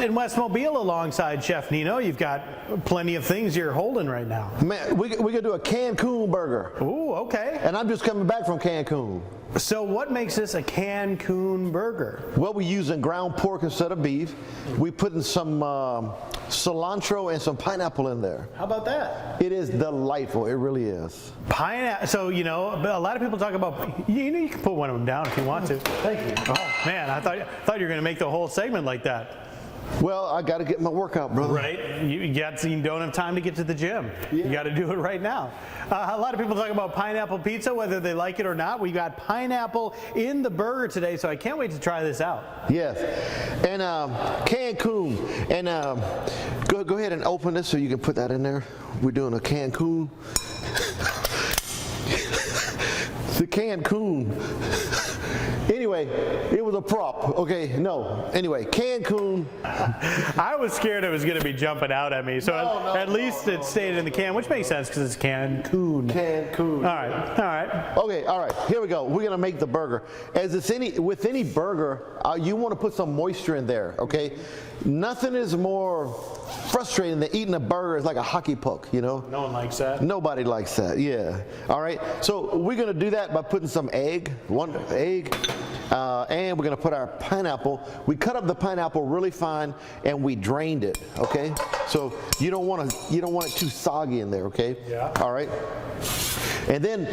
in West Mobile alongside Chef Nino. You've got plenty of things you're holding right now. Man, we're going to do a Cancun burger. Ooh, okay. And I'm just coming back from Cancun. So what makes this a Cancun burger? Well, we're using ground pork instead of beef. We're putting some cilantro and some pineapple in there. How about that? It is delightful. It really is. Pineapple. So, you know, a lot of people talk about, you can put one of them down if you want to. Thank you. Oh, man, I thought you were going to make the whole segment like that. Well, I got to get my workout, brother. Right? You don't have time to get to the gym. Yeah. You got to do it right now. A lot of people talk about pineapple pizza, whether they like it or not. We got pineapple in the burger today, so I can't wait to try this out. Yes. And Cancun. And go ahead and open this so you can put that in there. We're doing a Cancun. The Cancun. Anyway, it was a prop. Okay, no. Anyway, Cancun. I was scared it was going to be jumping out at me, so at least it stayed in the can, which makes sense because it's Cancun. Cancun. All right, all right. Okay, all right. Here we go. We're gonna make the burger. As it's with any burger, you want to put some moisture in there. Okay. Nothing is more frustrating than eating a burger. It's like a hockey puck, you know. No one likes that. Nobody likes that. Yeah. All right. So we're gonna do that by putting some one egg. And we're going to put our pineapple. We cut up the pineapple really fine, and we drained it. Okay, so you don't want it too soggy in there. Okay. Yeah. All right. And then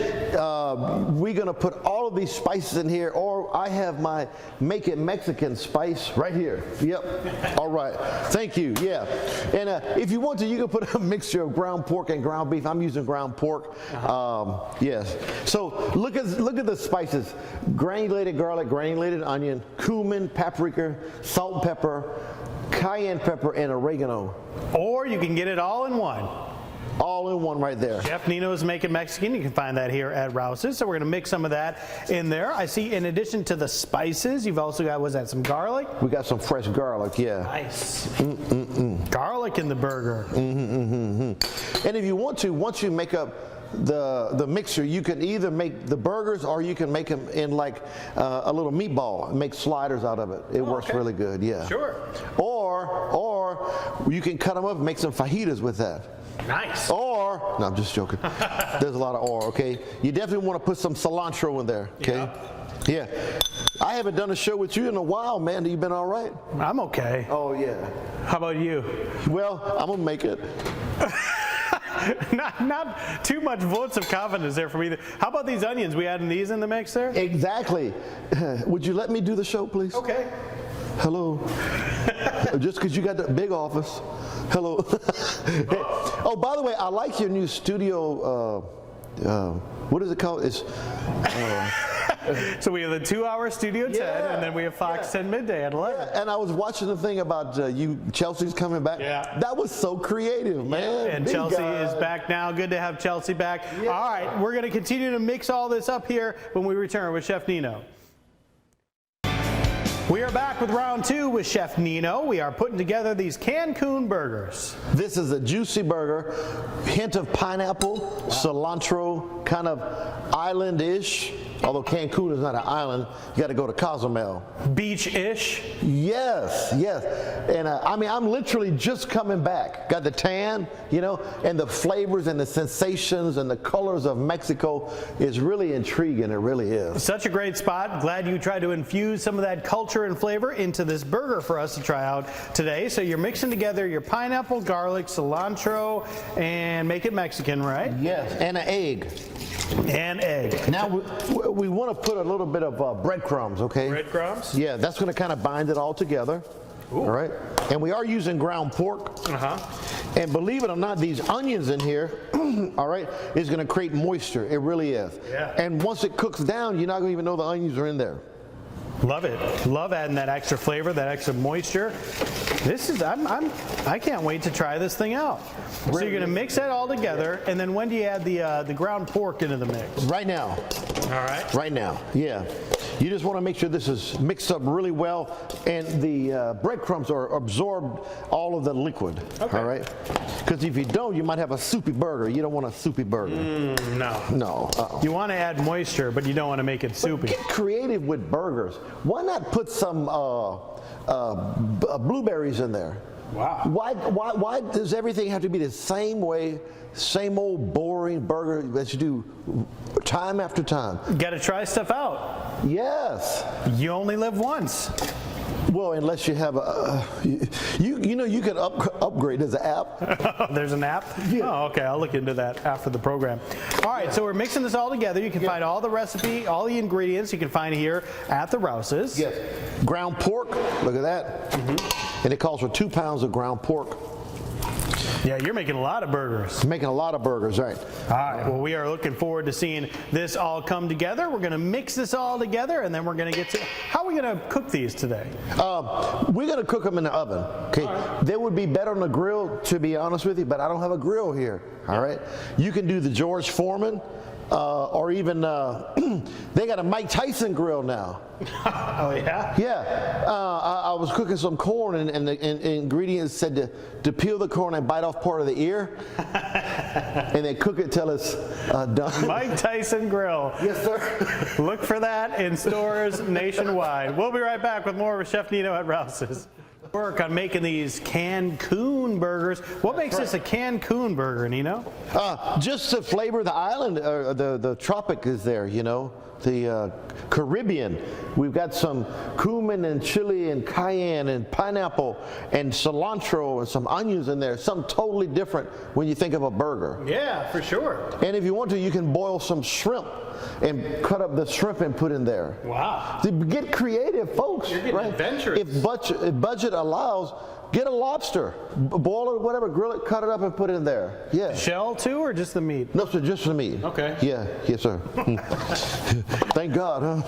we're going to put all of these spices in here, or I have my Make It Mexican spice right here. Yep. All right. Thank you. Yeah. And if you want to, you can put a mixture of ground pork and ground beef. I'm using ground pork. Yes. So look at the spices: granulated garlic, granulated onion, cumin, paprika, salt and pepper, cayenne pepper, and oregano. Or you can get it all in one. All in one right there. Chef Nino's Make It Mexican. You can find that here at Rouse's. So we're going to mix some of that in there. I see in addition to the spices, you've also got, was that some garlic? We got some fresh garlic, yeah. Nice. Garlic in the burger. And if you want to, once you make up the mixture, you can either make the burgers or you can make them in like a little meatball and make sliders out of it. It works really good, yeah. Sure. Or you can cut them up and make some fajitas with that. Nice. Or, no, I'm just joking. There's a lot of or, okay? You definitely want to put some cilantro in there, okay? Yeah. I haven't done a show with you in a while, man. You been all right? I'm okay. Oh, yeah. How about you? Well, I'm going to make it. Not too much votes of confidence there from either. How about these onions? We adding these in the mix there? Exactly. Would you let me do the show, please? Okay. Hello. Just because you got the big office. Hello. Oh, by the way, I like your new studio. What is it called? It's. So we have the 2-hour Studio 10, and then we have Fox 10 midday at 11. Yeah, and I was watching the thing about Chelsea's coming back. Yeah. That was so creative, man. And Big Chelsea guy. is back now. Good to have Chelsea back. Yeah. All right, we're going to continue to mix all this up here when we return with Chef Nino. We are back with round 2 with Chef Nino. We are putting together these Cancun burgers. This is a juicy burger, hint of pineapple, cilantro, kind of island-ish. Although Cancun is not an island, you got to go to Cozumel. Beach-ish. Yes, yes. And I mean, I'm literally just coming back. Got the tan, you know, and the flavors and the sensations and the colors of Mexico is really intriguing. It really is. Such a great spot. Glad you tried to infuse some of that culture and flavor into this burger for us to try out today. So you're mixing together your pineapple, garlic, cilantro, and Make It Mexican, right? Yes, and an egg. And egg. Now we want to put a little bit of breadcrumbs, okay? Breadcrumbs? Yeah, that's going to kind of bind it all together. Ooh. All right. And we are using ground pork. And believe it or not, these onions in here, all right, is going to create moisture. It really is. Yeah. And once it cooks down, you're not going to even know the onions are in there. Love it. Love adding that extra flavor, that extra moisture. This is, I can't wait to try this thing out. Really? So you're going to mix that all together, and then when do you add the ground pork into the mix? Right now. All right. Right now, yeah. You just want to make sure this is mixed up really well and the breadcrumbs are absorbed all of the liquid. Okay. All right? Because if you don't, you might have a soupy burger. You don't want a soupy burger. No. No. You want to add moisture, but you don't want to make it soupy. Get creative with burgers. Why not put some blueberries in there? Wow. Why does everything have to be the same way, same old boring burger that you do time after time? Got to try stuff out. Yes. You only live once. Well, unless you have a, you can upgrade. There's an app. There's an app? Yeah. Oh, okay. I'll look into that after the program. All right, so we're mixing this all together. You can find all the recipe, all the ingredients you can find here at the Rouse's. Yes. Ground pork. Look at that. And it calls for 2 pounds of ground pork. Yeah, you're making a lot of burgers. Making a lot of burgers, right? All right, well, we are looking forward to seeing this all come together. We're going to mix this all together, and then we're going to get to, how are we going to cook these today? We're going to cook them in the oven, okay? Right. They would be better on the grill, to be honest with you, but I don't have a grill here, all right? You can do the George Foreman, or even, they got a Mike Tyson grill now. Oh, yeah? Yeah. I was cooking some corn, and the ingredients said to peel the corn and bite off part of the ear, and then cook it till it's done. Mike Tyson Grill. Yes, sir. Look for that in stores nationwide. We'll be right back with more with Chef Nino at Rouse's. Work on making these Cancun burgers. What makes this a Cancun burger, Nino? Just to flavor the island, the tropic is there, you know, the Caribbean. We've got some cumin and chili and cayenne and pineapple and cilantro and some onions in there. Something totally different when you think of a burger. Yeah, for sure. And if you want to, you can boil some shrimp and cut up the shrimp and put in there. Wow. Get creative, folks. You're getting right? adventurous. If budget allows, get a lobster, boil it, whatever, grill it, cut it up and put it in there. Yeah. Shell too, or just the meat? No, sir, just the meat. Okay. Yeah, yes, sir. Thank God, huh?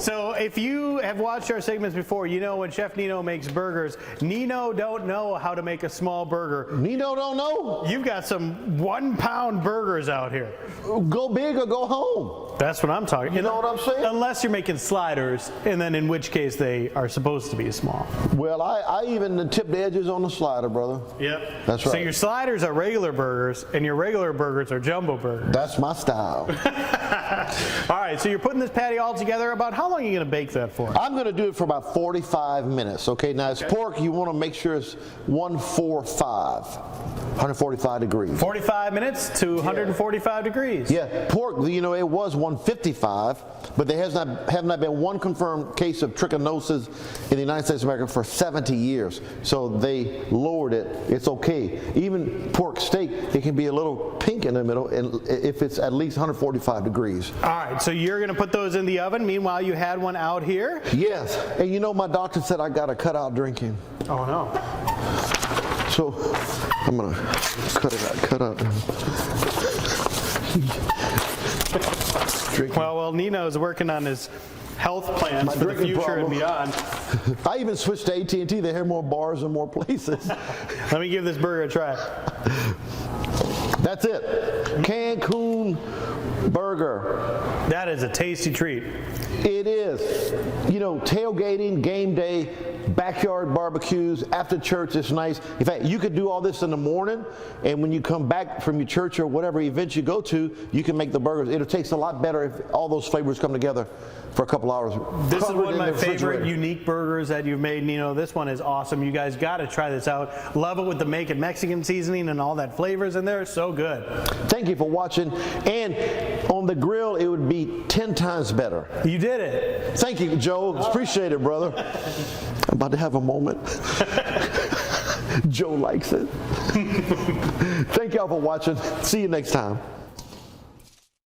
So if you have watched our segments before, you know when Chef Nino makes burgers, Nino don't know how to make a small burger. Nino don't know. You've got some 1 pound burgers out here. Go big or go home. That's what I'm talking. You know what I'm saying? Unless you're making sliders, and then in which case they are supposed to be small. Well, I even tip the edges on the slider, brother. Yep. That's right. So your sliders are regular burgers, and your regular burgers are jumbo burgers. That's my style. All right, so you're putting this patty all together. About how long are you going to bake that for? I'm going to do it for about 45 minutes. Okay, now it's pork. You want to make sure it's 145 degrees. 45 minutes to 145 degrees. Yeah, pork, you know, it was 155, but there have not been one confirmed case of trichinosis in the United States of America for 70 years. So they lowered it. It's okay. Even pork steak, it can be a little pink in the middle and if it's at least 145 degrees. All right, so you're going to put those in the oven. Meanwhile, you had one out here. Yes, and you know my doctor said I got to cut out drinking. Oh, no. So I'm going to cut out. Well, Nino's working on his health plans for the future and beyond. I even switched to AT&T. They have more bars and more places. Let me give this burger a try. That's it. Cancun burger. That is a tasty treat. It is. You know, tailgating, game day, backyard barbecues, after church, it's nice. In fact, you could do all this in the morning, and when you come back from your church or whatever event you go to, you can make the burgers. It'll taste a lot better if all those flavors come together for a couple hours. This is one of my favorite unique burgers that you've made, Nino. This one is awesome. You guys got to try this out. Love it with the Make It Mexican seasoning and all that flavors in there. So good. Thank you for watching. And on the grill, it would be 10 times better. You did it. Thank you, Joe. Appreciate it, brother. I'm about to have a moment. Joe likes it. Thank y'all for watching. See you next time.